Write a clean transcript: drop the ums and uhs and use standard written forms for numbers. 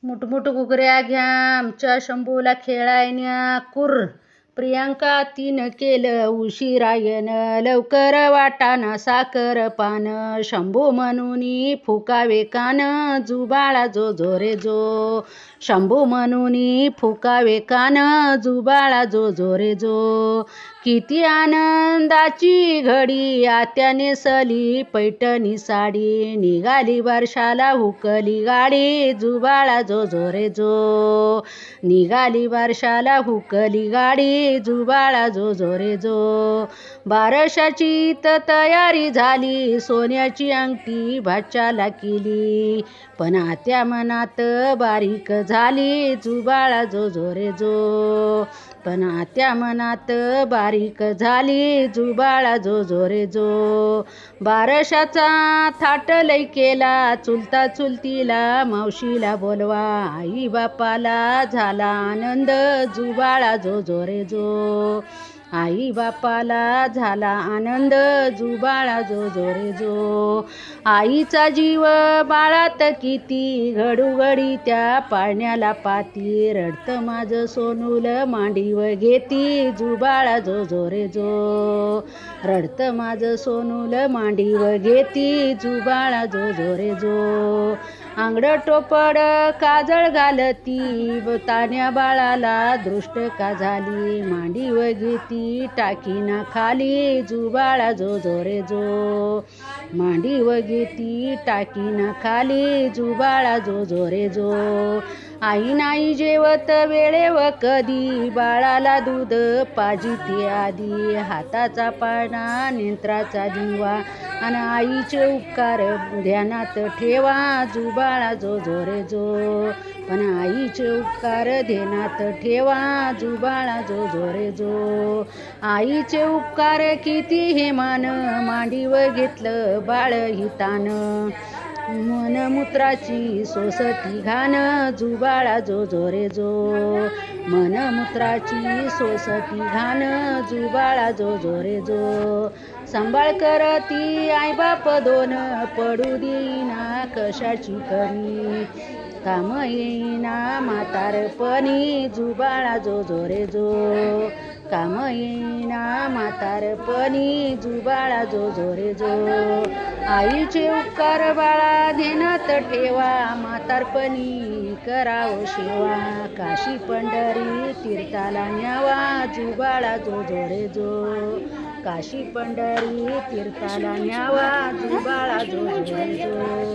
मुठमुठ घुगऱ्या घ्या आमच्या शंभूला खेळायन्या कुर. प्रियांका तीन केलं उशिरायन लवकर वाटाना साखर पान. शंभू म्हणूनी फुकावे कान जुबाळा जो जो रे जो. शंभू म्हणूनी फुकावे कान जुबाळा जो जो रे जो. किती आनंदाची घडी आत्याने सली पैठणी साडी. निघाली वर्षाला हुकली गाडी जुबाळा जो जो रे जो. निघाली वर्षाला हुकली गाडी जुबाळा जो जो रे जो. बारशाची तयारी झाली सोन्याची अंगठी भाच्याला केली. पण आत्या मनात बारीक झाली जुबाळा जो जो रे जो. पण आत्या मनात बारीक झाली जुबाळा जो जो रे जो. बारशाचा थाट लय केला चुलता चुलतीला मावशीला बोलवा. आई बापाला झाला आनंद जुबाळा जो जो रे जो. आई बापाला झाला आनंद जुबाळा जो जो रे जो. आईचा जीव बाळात किती घडूघडी त्या पाळण्याला पाती. रडतं माझं सोनूल मांडीव घेती जुबाळा जो जो रे जो. रडतं माझं सोनूल मांडीव घेती जुबाळा जो जो रे जो. आंगड टोपड काजळ घालती तान्या बाळाला दृष्ट का झाली. मांडीव घेती टाकीना खाली जुबाळा जो जो रे जो. मांडीव घेती टाकीना खाली जुबाळा जो जो रे जो. आई नाही जेवत वेळेव कधी बाळाला दूध पाजिते आधी. हाताचा पाळणा नेत्राचा दिवा आणि आईचे उपकार ध्यानात ठेवा जुबाळा जो जो रे जो. पण आईचे उपकार ध्यानात ठेवा जुबाळा जो जो रे जो. आईचे उपकार किती हे मान मांडीव घेतलं बाळ हितान. मनमूत्राची सोसती घाण जुबाळा जो जो रे जो. मनमूत्राची सोसती घाण जुबाळा जो जो रे जो. सांभाळ करती आईबाप दोन पडू देईना कशाची कमी. काम येईना म्हातारपणी जुबाळा जो जो रे जो. काम येईना म्हातारपणी जुबाळा जो जो रे जो. आईचे उपकार बाळा ध्यानात ठेवा म्हातारपणी करावं सेवा. काशी पंढरी तीर्थाला न्यावा जुबाळा जो जो रे जो. काशी पंढरी तीर्थाला न्यावा जुबाळा जो जो रे जो.